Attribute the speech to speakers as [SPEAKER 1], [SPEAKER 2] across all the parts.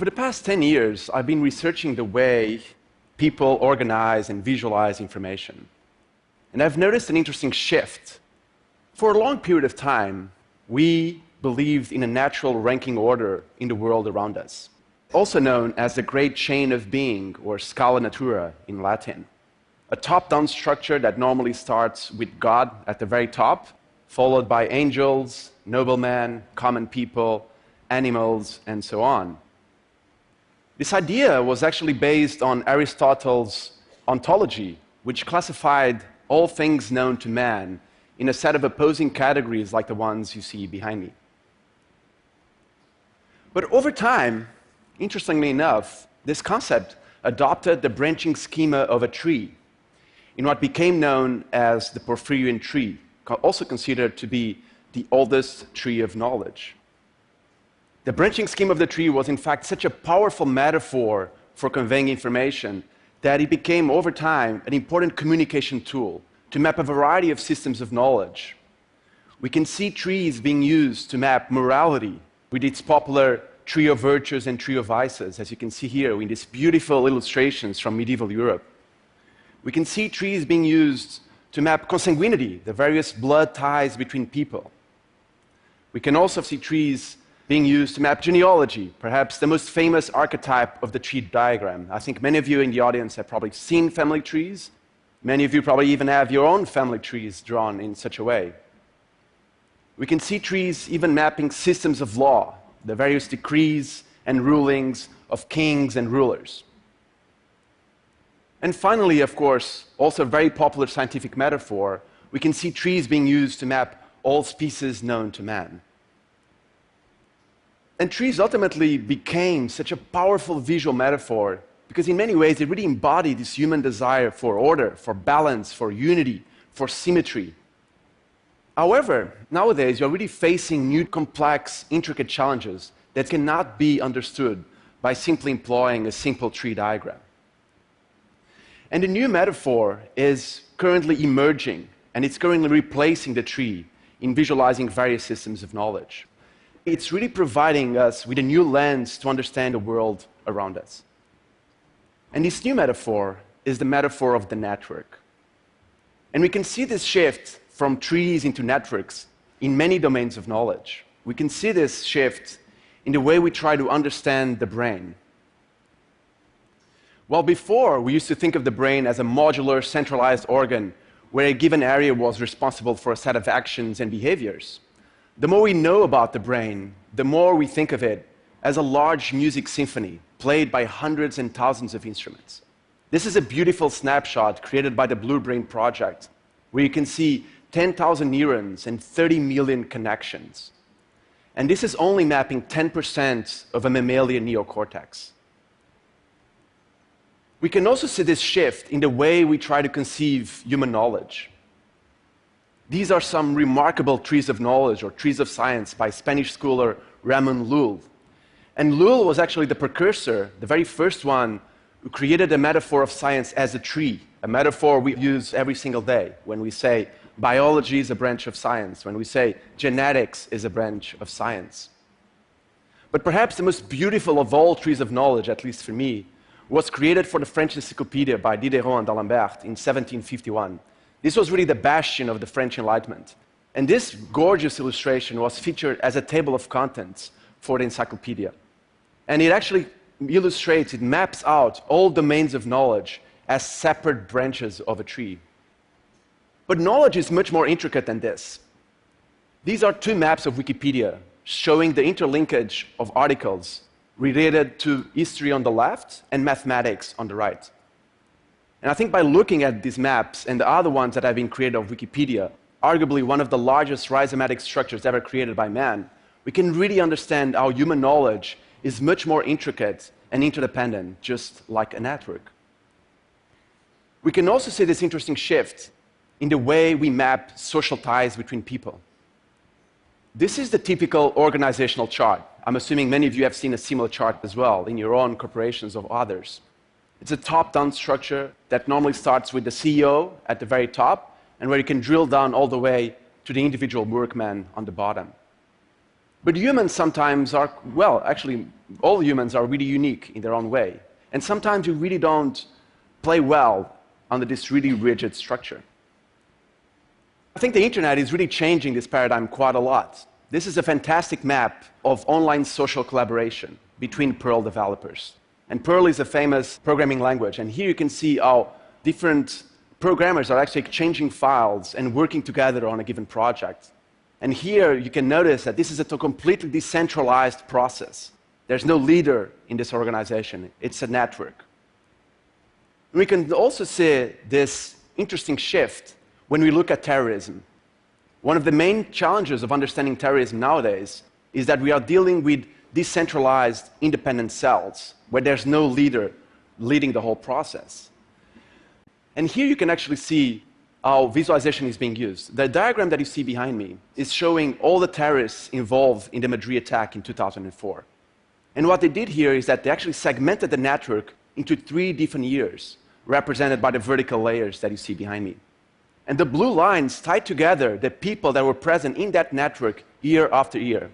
[SPEAKER 1] Over the past 10 years, I've been researching the way people organize and visualize information. And I've noticed an interesting shift. For a long period of time, we believed in a natural ranking order in the world around us, also known as the great chain of being, or scala natura in Latin. A top-down structure that normally starts with God at the very top, followed by angels, noblemen, common people, animals, and so on. This idea was actually based on Aristotle's ontology, which classified all things known to man in a set of opposing categories like the ones you see behind me. But over time, interestingly enough, this concept adopted the branching schema of a tree in what became known as the Porphyrian tree, also considered to be the oldest tree of knowledge. The branching scheme of the tree was in fact such a powerful metaphor for conveying information that it became over time an important communication tool to map a variety of systems of knowledge. We can see trees being used to map morality with its popular tree of virtues and tree of vices, as you can see here in these beautiful illustrations from medieval Europe. We can see trees being used to map consanguinity, the various blood ties between people. We can also see trees being used to map genealogy, perhaps the most famous archetype of the tree diagram. I think many of you in the audience have probably seen family trees. Many of you probably even have your own family trees drawn in such a way. We can see trees even mapping systems of law, the various decrees and rulings of kings and rulers. And finally, of course, also a very popular scientific metaphor, we can see trees being used to map all species known to man. And trees ultimately became such a powerful visual metaphor because in many ways they really embody this human desire for order, for balance, for unity, for symmetry. However, nowadays you're really facing new, complex, intricate challenges that cannot be understood by simply employing a simple tree diagram. And the new metaphor is currently emerging, and it's currently replacing the tree in visualizing various systems of knowledge. It's really providing us with a new lens to understand the world around us. And this new metaphor is the metaphor of the network. And we can see this shift from trees into networks in many domains of knowledge. We can see this shift in the way we try to understand the brain. While before we used to think of the brain as a modular, centralized organ where a given area was responsible for a set of actions and behaviors, the more we know about the brain, the more we think of it as a large music symphony played by hundreds and thousands of instruments. This is a beautiful snapshot created by the Blue Brain Project, where you can see 10,000 neurons and 30 million connections. And this is only mapping 10% of a mammalian neocortex. We can also see this shift in the way we try to conceive human knowledge. These are some remarkable trees of knowledge, or trees of science, by Spanish scholar Ramon Llull. And Llull was actually the precursor, the very first one, who created a metaphor of science as a tree, a metaphor we use every single day when we say biology is a branch of science, when we say genetics is a branch of science. But perhaps the most beautiful of all trees of knowledge, at least for me, was created for the French Encyclopedia by Diderot and d'Alembert in 1751. This was really the bastion of the French Enlightenment. And this gorgeous illustration was featured as a table of contents for the encyclopedia. And it actually illustrates, it maps out all domains of knowledge as separate branches of a tree. But knowledge is much more intricate than this. These are two maps of Wikipedia showing the interlinkage of articles related to history on the left and mathematics on the right. And I think by looking at these maps and the other ones that have been created of Wikipedia, arguably one of the largest rhizomatic structures ever created by man, we can really understand how human knowledge is much more intricate and interdependent, just like a network. We can also see this interesting shift in the way we map social ties between people. This is the typical organizational chart. I'm assuming many of you have seen a similar chart as well in your own corporations or others. It's a top-down structure that normally starts with the CEO at the very top, and where you can drill down all the way to the individual workman on the bottom. But humans sometimes are, well, actually, all humans are really unique in their own way. And sometimes we really don't play well under this really rigid structure. I think the internet is really changing this paradigm quite a lot. This is a fantastic map of online social collaboration between Perl developers. And Perl is a famous programming language. And here you can see how different programmers are actually exchanging files and working together on a given project. And here you can notice that this is a completely decentralized process. There's no leader in this organization. It's a network. We can also see this interesting shift when we look at terrorism. One of the main challenges of understanding terrorism nowadays is that we are dealing with decentralized, independent cells, where there's no leader leading the whole process. And here you can actually see how visualization is being used. The diagram that you see behind me is showing all the terrorists involved in the Madrid attack in 2004. And what they did here is that they actually segmented the network into 3 different years, represented by the vertical layers that you see behind me. And the blue lines tied together the people that were present in that network year after year.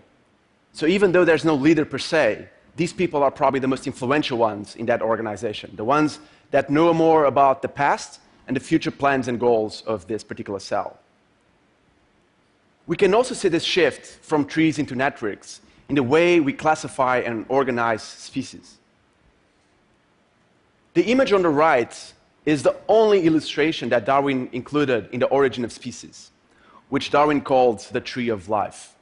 [SPEAKER 1] So even though there's no leader per se, these people are probably the most influential ones in that organization, the ones that know more about the past and the future plans and goals of this particular cell. We can also see this shift from trees into networks in the way we classify and organize species. The image on the right is the only illustration that Darwin included in The Origin of Species, which Darwin called the Tree of Life.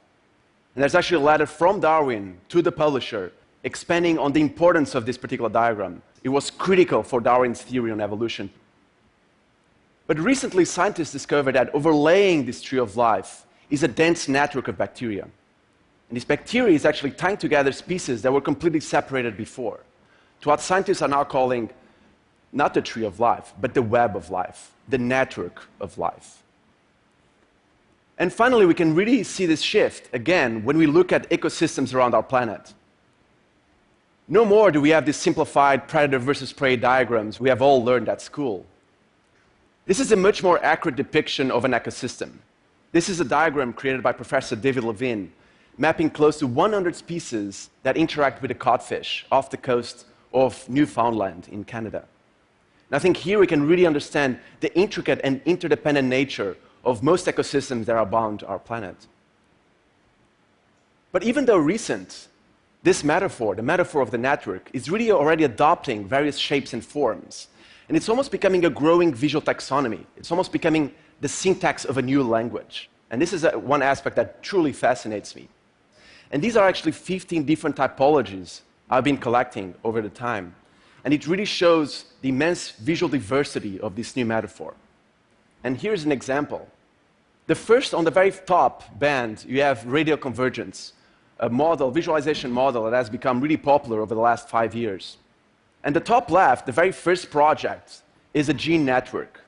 [SPEAKER 1] And there's actually a letter from Darwin to the publisher expanding on the importance of this particular diagram. It was critical for Darwin's theory on evolution. But recently, scientists discovered that overlaying this tree of life is a dense network of bacteria. And this bacteria is actually tying together species that were completely separated before, to what scientists are now calling not the tree of life, but the web of life, the network of life. And finally, we can really see this shift, again, when we look at ecosystems around our planet. No more do we have these simplified predator versus prey diagrams we have all learned at school. This is a much more accurate depiction of an ecosystem. This is a diagram created by Professor David Levine, mapping close to 100 species that interact with the codfish off the coast of Newfoundland in Canada. And I think here we can really understand the intricate and interdependent nature of most ecosystems that are abound our planet. But even though recent, this metaphor, the metaphor of the network, is really already adopting various shapes and forms. And it's almost becoming a growing visual taxonomy. It's almost becoming the syntax of a new language. And this is one aspect that truly fascinates me. And these are actually 15 different typologies I've been collecting over the time. And it really shows the immense visual diversity of this new metaphor. And here's an example. The first, on the very top band, you have radial convergence, a model, visualization model that has become really popular over the last 5 years. And the top left, the very first project, is a gene network,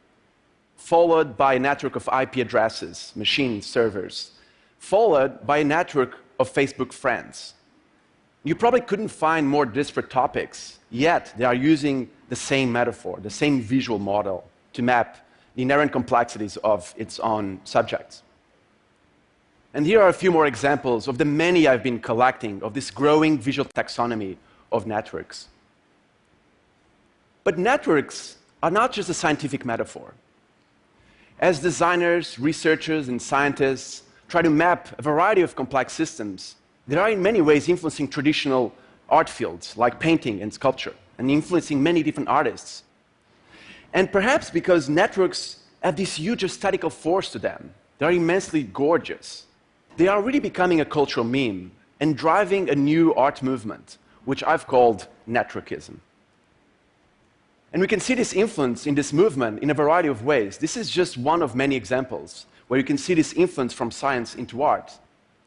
[SPEAKER 1] followed by a network of IP addresses, machine servers, followed by a network of Facebook friends. You probably couldn't find more disparate topics, yet they are using the same metaphor, the same visual model to map the inherent complexities of its own subjects. And here are a few more examples of the many I've been collecting of this growing visual taxonomy of networks. But networks are not just a scientific metaphor. As designers, researchers, and scientists try to map a variety of complex systems, they are in many ways influencing traditional art fields like painting and sculpture, and influencing many different artists. And perhaps because networks have this huge aesthetical force to them, they are immensely gorgeous. They are really becoming a cultural meme and driving a new art movement, which I've called networkism. And we can see this influence in this movement in a variety of ways. This is just one of many examples where you can see this influence from science into art.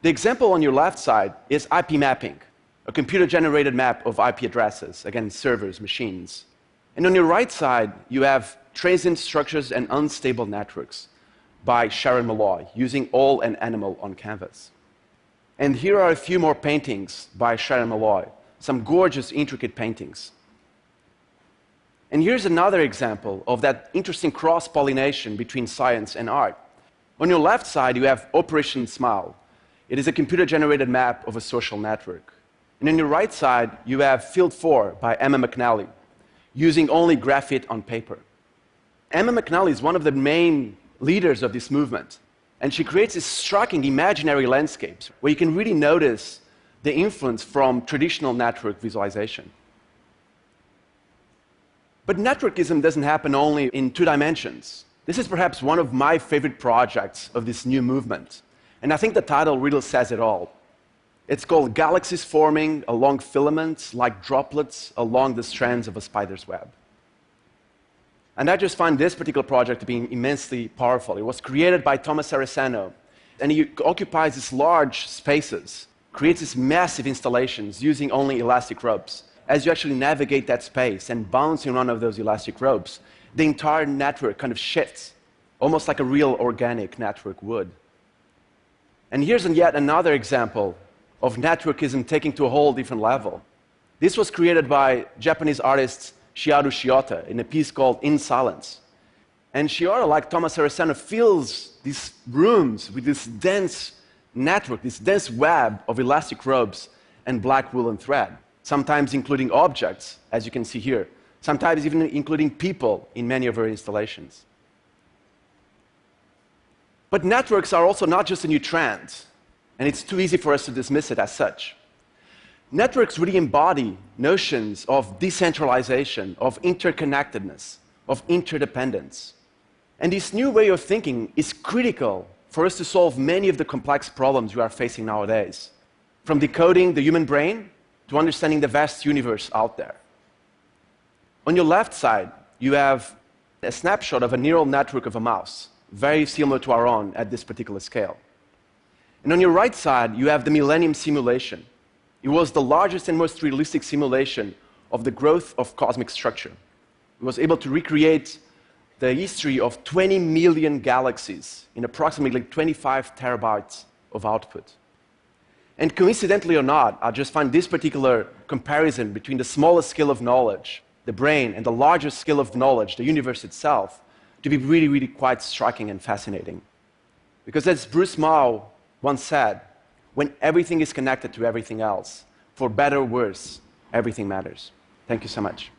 [SPEAKER 1] The example on your left side is IP mapping, a computer-generated map of IP addresses, again, servers, machines. And on your right side, you have transient structures and unstable networks by Sharon Malloy, using all and animal on canvas. And here are a few more paintings by Sharon Malloy, some gorgeous, intricate paintings. And here's another example of that interesting cross-pollination between science and art. On your left side, you have Operation Smile. It is a computer-generated map of a social network. And on your right side, you have Field 4 by Emma McNally, using only graphite on paper. Emma McNally is one of the main leaders of this movement, and she creates these striking imaginary landscapes where you can really notice the influence from traditional network visualization. But networkism doesn't happen only in 2 dimensions. This is perhaps one of my favorite projects of this new movement, and I think the title really says it all. It's called Galaxies Forming Along Filaments Like Droplets Along the Strands of a Spider's Web. And I just find this particular project to be immensely powerful. It was created by Thomas Aressano, and he occupies these large spaces, creates these massive installations using only elastic ropes. As you actually navigate that space and bounce in one of those elastic ropes, the entire network kind of shifts, almost like a real organic network would. And here's yet another example of networkism taking to a whole different level. This was created by Japanese artist Shiharu Shiota in a piece called In Silence. And Shiota, like Thomas Aressano, fills these rooms with this dense network, this dense web of elastic ropes and black woolen thread, sometimes including objects, as you can see here, sometimes even including people in many of her installations. But networks are also not just a new trend, and it's too easy for us to dismiss it as such. Networks really embody notions of decentralization, of interconnectedness, of interdependence. And this new way of thinking is critical for us to solve many of the complex problems we are facing nowadays, from decoding the human brain to understanding the vast universe out there. On your left side, you have a snapshot of a neural network of a mouse, very similar to our own at this particular scale. And on your right side, you have the Millennium Simulation. It was the largest and most realistic simulation of the growth of cosmic structure. It was able to recreate the history of 20 million galaxies in approximately 25 terabytes of output. And coincidentally or not, I just find this particular comparison between the smallest scale of knowledge, the brain, and the largest scale of knowledge, the universe itself, to be really, really quite striking and fascinating. Because as Bruce Mao once said, when everything is connected to everything else, for better or worse, everything matters. Thank you so much.